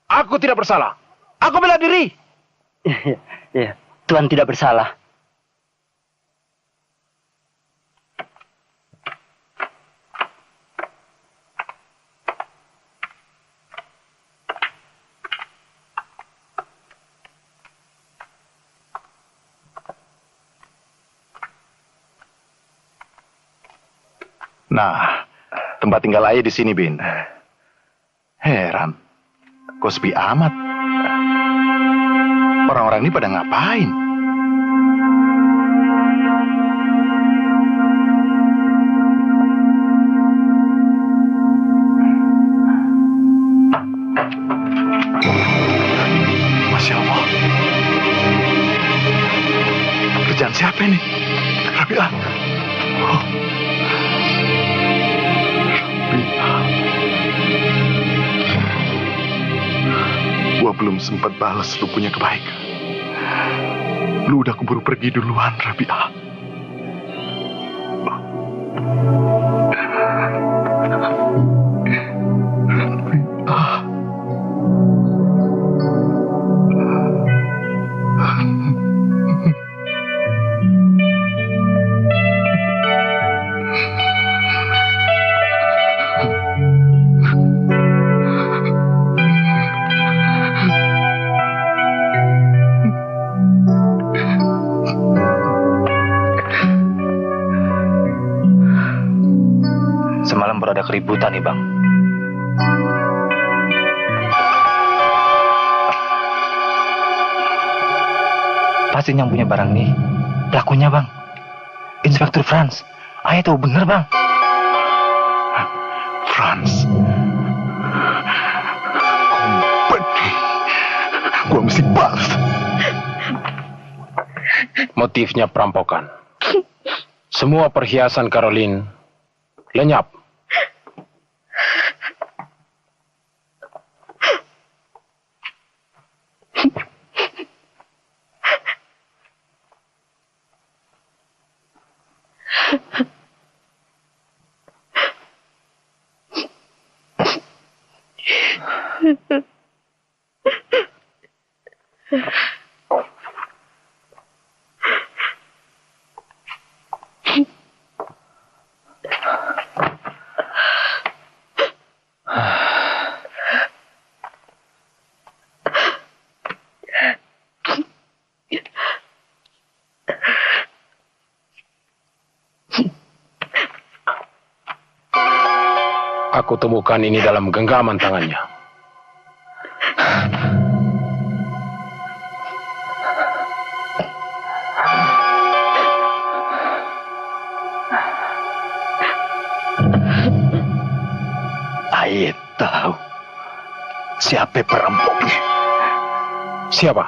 Aku tidak bersalah. Aku bela diri. Ya, Tuan tidak bersalah. Nah, tempat tinggal ayah di sini, Bin. Heran, kok sepi amat. Orang-orang ini pada ngapain? Masya Allah. Kerjaan siapa ini? Rabia. Oh. Gua belum sempat balas lu punya kebaikan. Lu udah keburu pergi duluan, Rabia. keributan nih, Bang. Pasti yang punya barang nih pelakunya, Bang. Inspektur Franz. Ayah tahu bener, Bang. Franz. Kompeni. Gua mesti balas. Motifnya perampokan. Semua perhiasan Caroline lenyap. Aku temukan ini dalam genggaman tangannya. Ayah tahu siapa perampoknya. Siapa?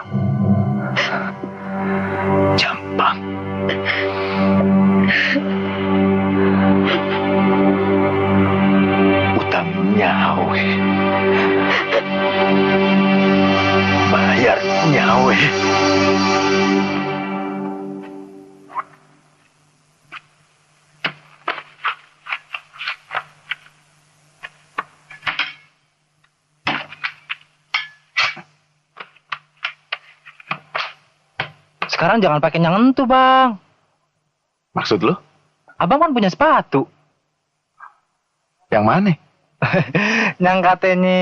Jampang. Utang nyawe. Bayar nyawe. Sekarang jangan pakai yang entu, Bang. Maksud lu? Abang kan punya sepatu. Yang mana? Yang katanya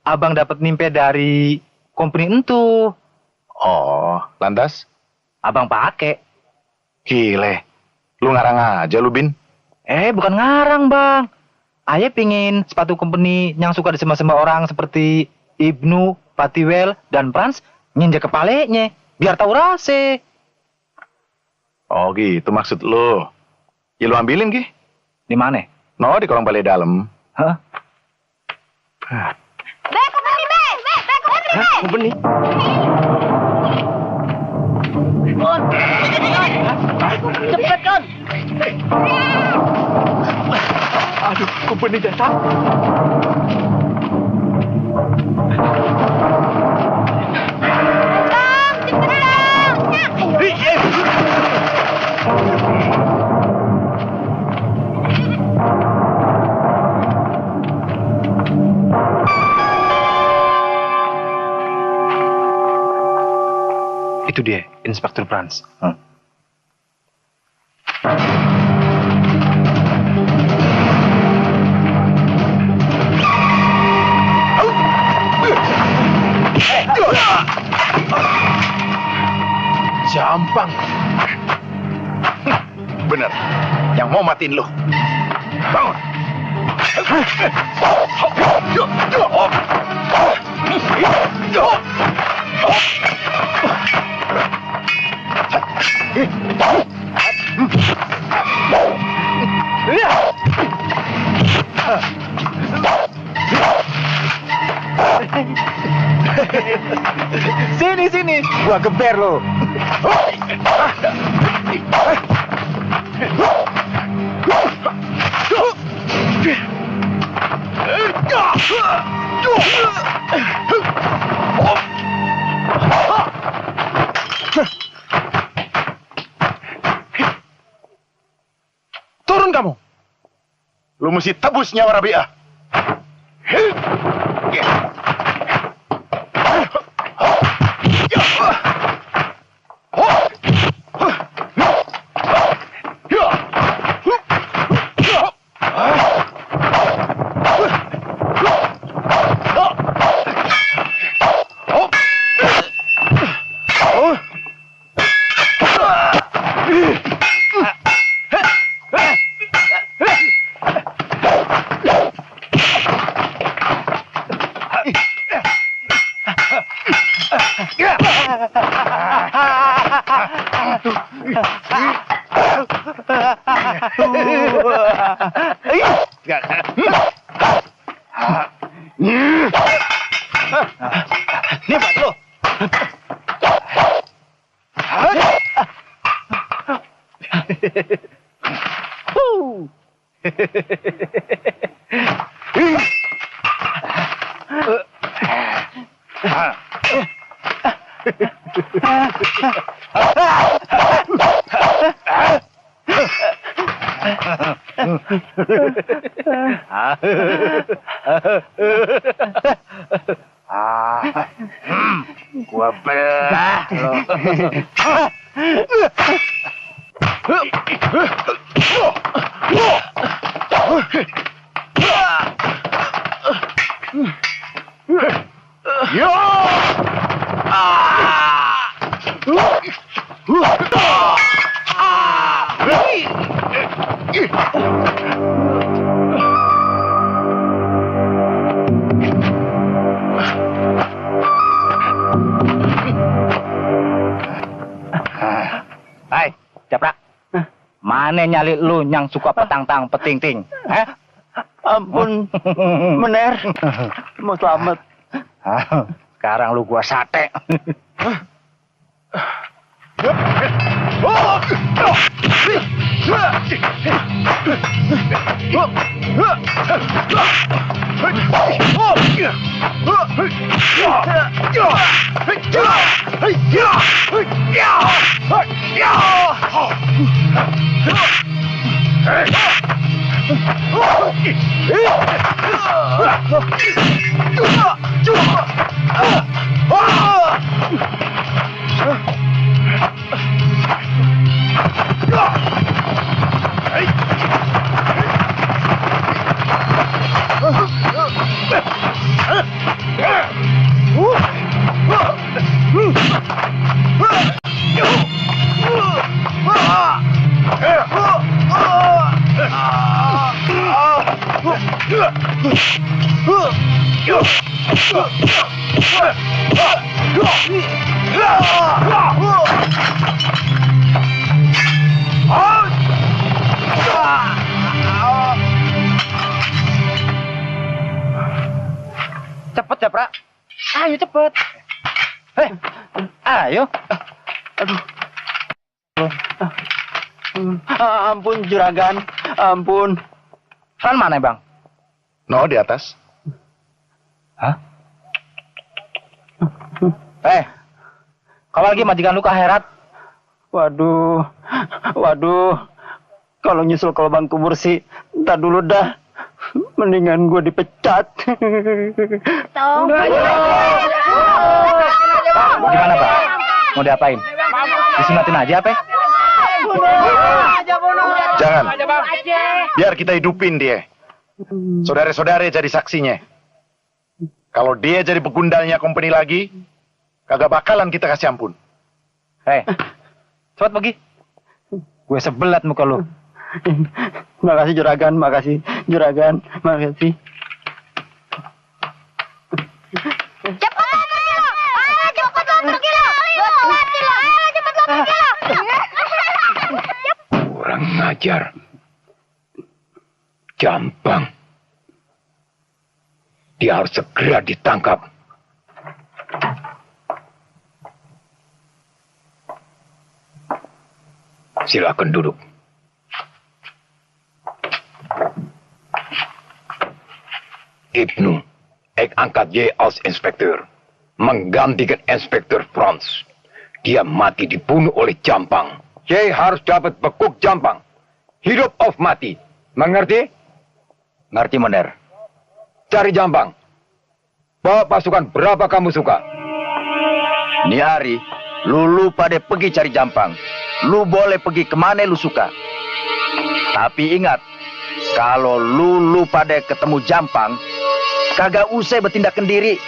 abang dapat nimpe dari company entu. Oh, lantas? Abang pakai. Gile. Lu ngarang aja lu, Bin. Bukan ngarang, Bang. Ayah pingin sepatu company yang suka disembah-sembah orang seperti Ibnu, Patiwel, dan Franz nginjek kepalanya. Biar tahu rasa. Oh gitu maksud lu. Ya lu ambilin, Ki. Di mana? No, di kolong balai dalam. Hah? Be, company, Be! Be, company, Be! Company. Kon! Cepet, Kon! Aduh, company datang. Itu dia, Inspektur Franz. Jampang. Bener. Yang mau matiin lu. Bangun. Sini. Gua geber lo. Turun kamu. Lu mesti tebus nyawa Rabi'ah. Nih buat lo. Gua belah lo. Hai, Japra. Mana nyali lu yang suka petang-tang peting-ting? Ampun, Mener. Mau selamat. Sekarang lu gua sate. Cepet, Japra. Ayo cepet. Ayo. Aduh. Ampun, juragan. Ampun. Ran mana, Bang? No, di atas. Hah? Kalau lagi majikan lu ke akhirat. Waduh. Kalau nyusul ke lubang kubur sih, ntar dulu dah. Mendingan gue dipecat. Gimana, Bang? Mau diapain? Disunatin aja apa? Jangan. Biar kita hidupin dia. Saudara-saudara jadi saksinya. Kalau dia jadi begundalnya company lagi, kagak bakalan kita kasih ampun. Cepat pergi. Gue sebelat muka lu. Makasih juragan, makasih juragan, makasih. Kurang ngajar. Jampang. Dia harus segera ditangkap. Silakan duduk. Ibnu, angkat J als inspektur. Menggantikan Inspektur Franz. Dia mati dibunuh oleh Jampang. J harus dapat bekuk Jampang. Hidup of mati. Mengerti? Ngerti, Mener. Cari Jampang. Bawa pasukan berapa kamu suka. Nih Ari, lu pada pergi cari Jampang. Lu boleh pergi kemana lu suka. Tapi ingat, kalau lu pada ketemu Jampang, kagak usah bertindak sendiri.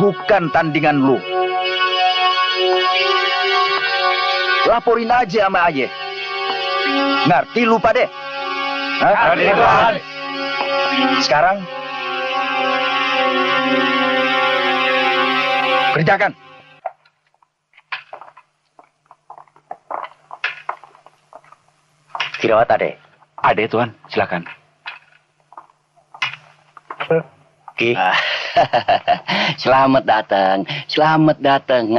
Bukan tandingan lu. Laporin aja sama Aye. Ngerti lu pada? Ngerti, Tuhan. Sekarang Kerjakan. Kirawat Ade. Ade, Tuan. Silakan. Ki. Selamat datang. Selamat datang.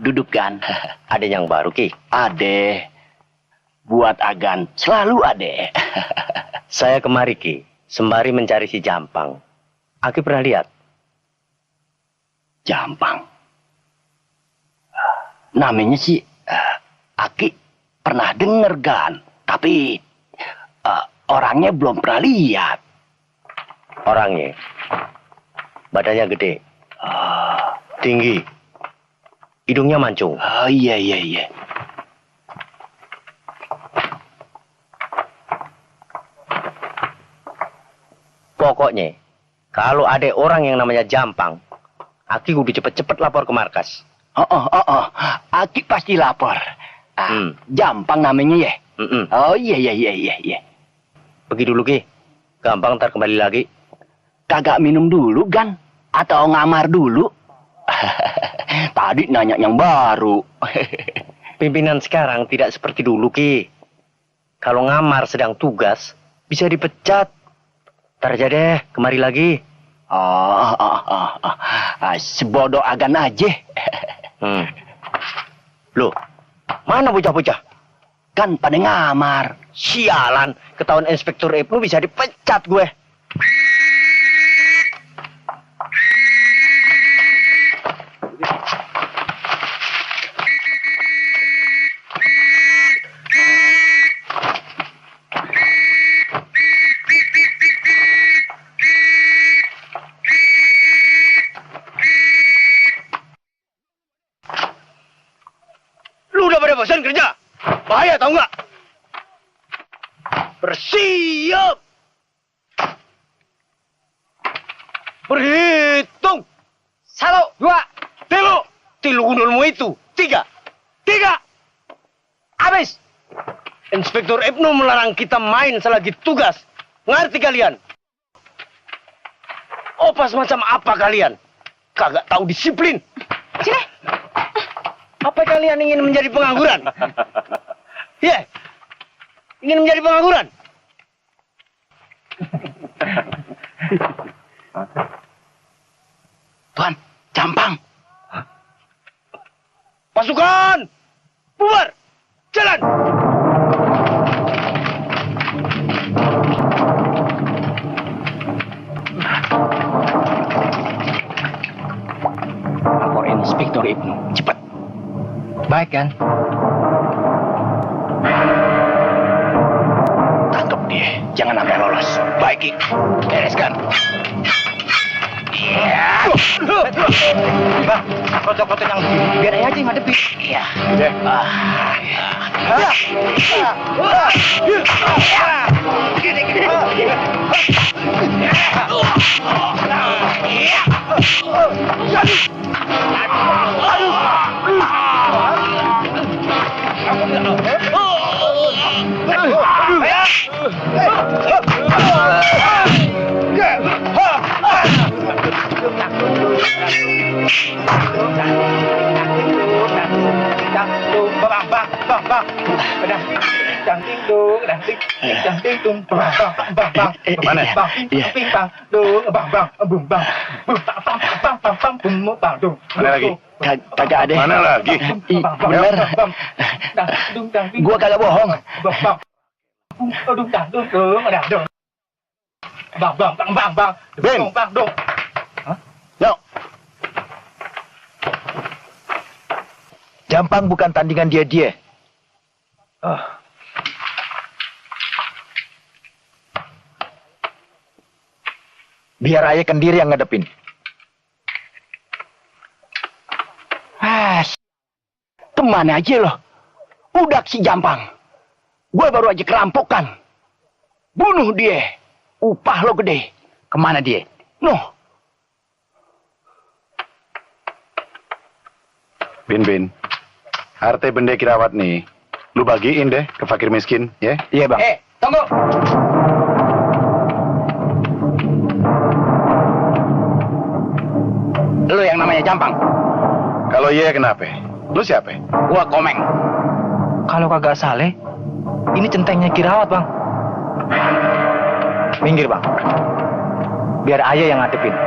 Duduk kan. Ada yang baru, Ki? Ade. Buat Agan. Selalu Ade. Saya kemari, Ki. Sembari mencari si Jampang. Aki pernah lihat? Jampang. Namanya sih Aki pernah denger kan. Tapi orangnya belum pernah lihat. Orangnya? Badannya gede. Tinggi. Hidungnya mancung. Oh iya. Pokoknya, kalau ada orang yang namanya Jampang, Aki kudu cepet-cepet lapor ke markas. Aki pasti lapor. Jampang namanya ya? Oh iya. Pergi dulu, Ki. Gampang ntar kembali lagi. Kagak minum dulu, Gan? Atau ngamar dulu? Tadi nanya yang baru. Pimpinan sekarang tidak seperti dulu, Ki. Kalau ngamar sedang tugas, bisa dipecat. Ntar aja deh, kemari lagi. Sebodoh Agan aja. Loh, mana bocah-bocah? Kan pada ngamar. Sialan, ketahuan Inspektur Ibnu bisa dipecat gue. Bosan kerja? Bahaya tau nggak? Bersiap! Berhitung! 1, 2, 3. Tilu gunulmu itu. 3. Habis! Inspektur Ibnu melarang kita main selagi tugas. Ngerti kalian? Opas macam apa kalian? Kagak tahu disiplin. Sini! Apa kalian ingin menjadi pengangguran? Ya, ingin menjadi pengangguran? Tuan, Jampang. Pasukan, bubar, jalan. Lapor Inspektur Ibnu, cepat. Baik kan? Tangkap dia, jangan sampai lolos. Baik, bereskan. Iya. Bang, foto-foto yang biar aja yang ngadepi. Iya. Mana lagi? Kagak ada. Mana lagi? Bener. Gua kagak bohong. Ben. No. Jampang bukan tandingan dia. Biar ayah kendiri yang ngadepin. Kemana aja loh? Udah si Jampang. Gue baru aja kerampokan. Bunuh dia. Upah lo gede. Kemana dia? Noh. Bin. Harta benda Kirawat nih. Lu bagiin deh ke fakir miskin, ya? Iya, Bang. Tunggu. Jampang. Kalau iya kenapa? Lu siapa? Gua Komeng. Kalau kagak salah, ini centengnya Kirawat, Bang. Minggir, Bang. Biar ayah yang ngadepin.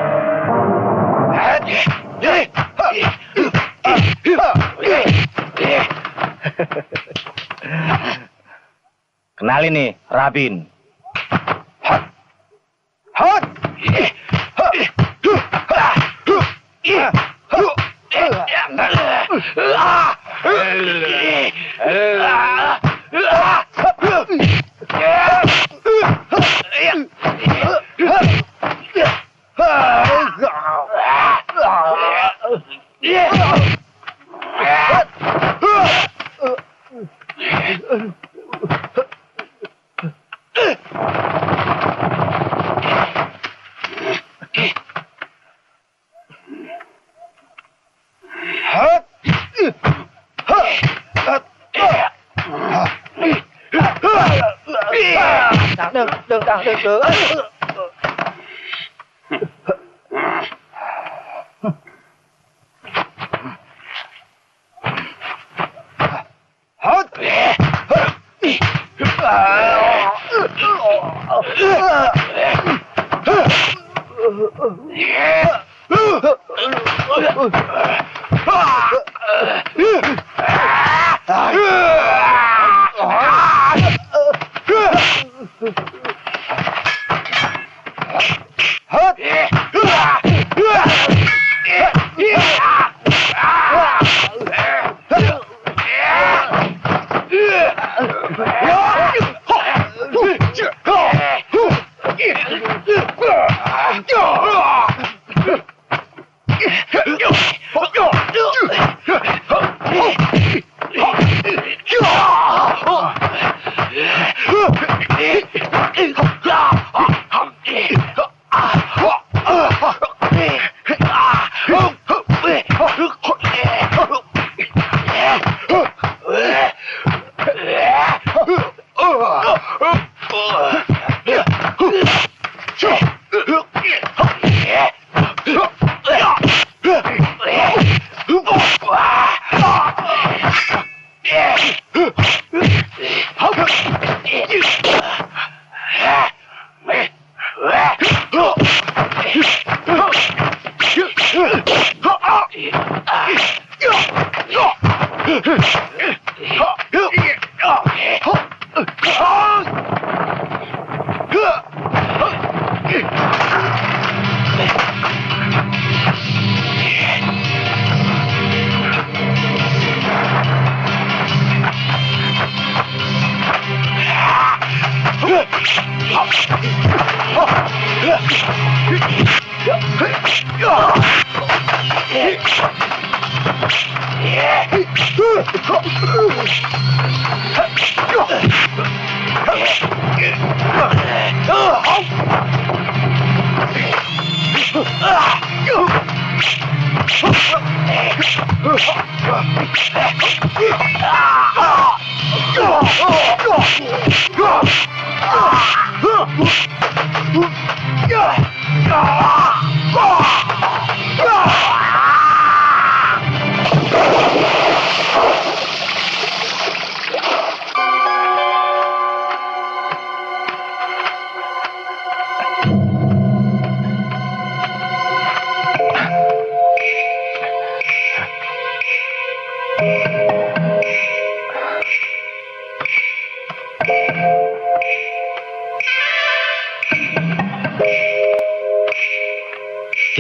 Kenalin nih, Rabin.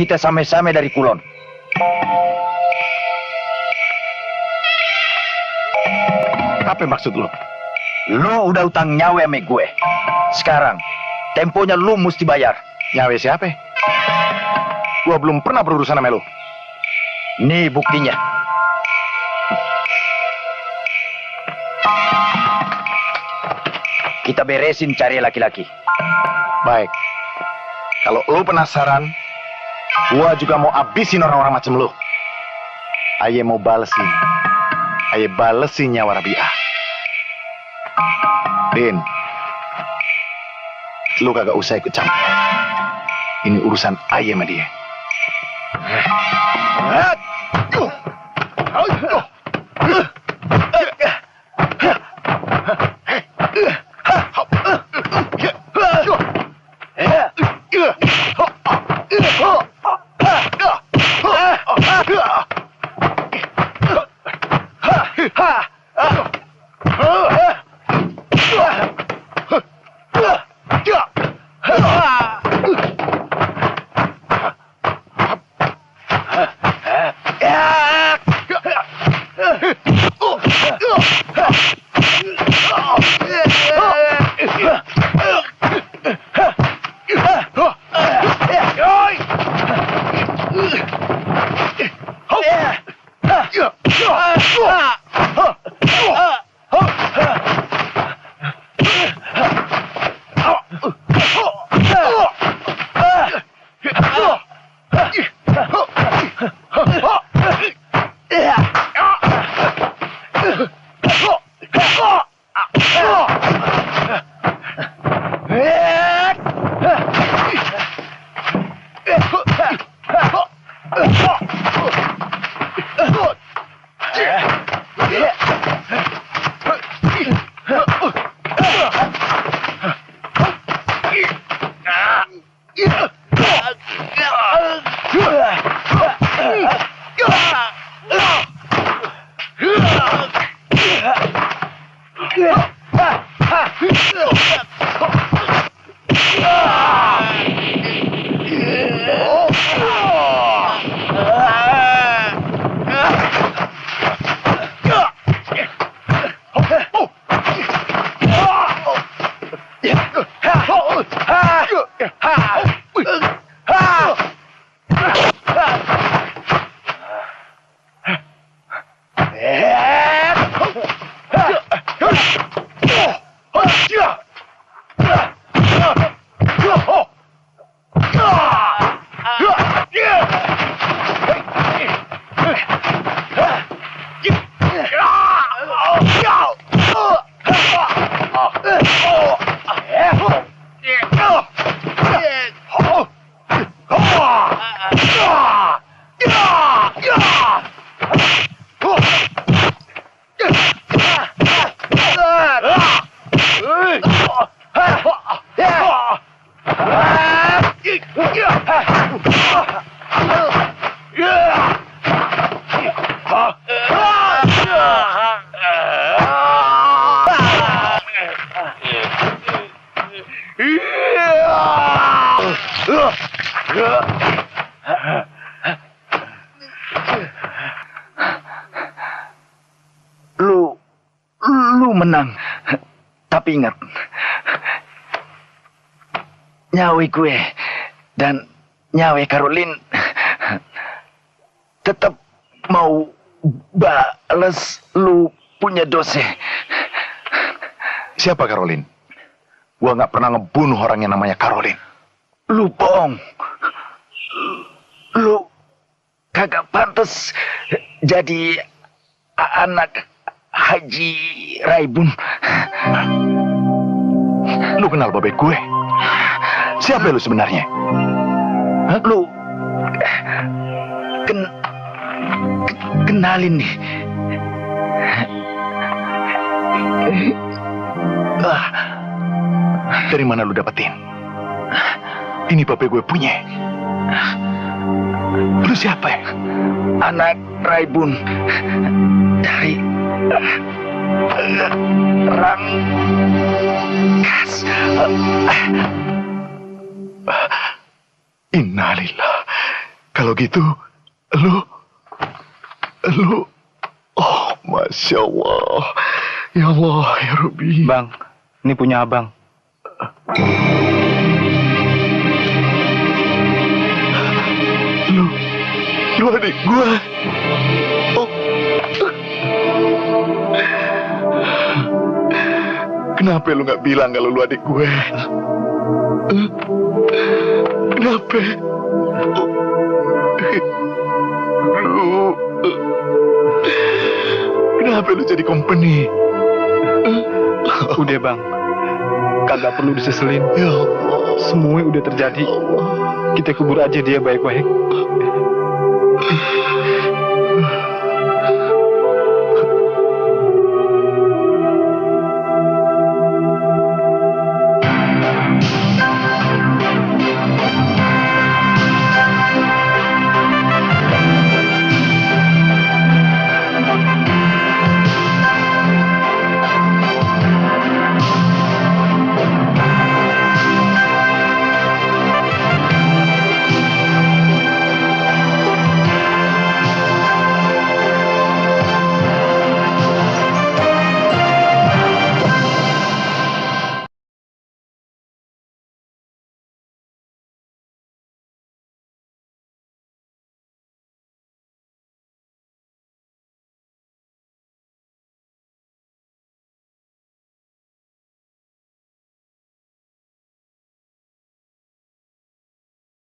Kita sama-sama dari Kulon. Apa maksud lu? Lu udah utang nyawa sama gue. Sekarang, temponya lu mesti bayar. Nyawa siapa? Gua belum pernah berurusan sama lu. Nih buktinya. Kita beresin cari laki-laki. Baik. Kalau lu penasaran, gua juga mau abisin orang-orang macam lu. Aye mau balesin. Aye balesin nyawa Rabi'ah. Din, lu kagak usah ikut campur. Ini urusan Aye sama dia. Lu menang. Tapi ingat, nyawa gue dan nyawa Caroline tetap mau balas lu punya dosa. Siapa Caroline? Gua nggak pernah ngebunuh orang yang namanya Caroline. Lu bohong. Lu kagak pantas jadi anak Haji Raibun. Lu kenal babek gue? Siapa lu sebenarnya? Lu kenalin nih. Dari mana lu dapetin? Ini babek gue punya. Lu siapa ya? Anak Raibun dari Rangkas. Innalillah. Kalau gitu, lu, oh, Masya Allah. Ya Allah, ya Rabbi. Bang, ini punya abang. Lu adik gua. Oh. Kenapa lu nggak bilang kalau lu adik gue? Kenapa? Kenapa lu jadi company? Udah bang, kagak perlu diseselin. Ya Allah. Semua udah terjadi. Kita kubur aja dia baik-baik.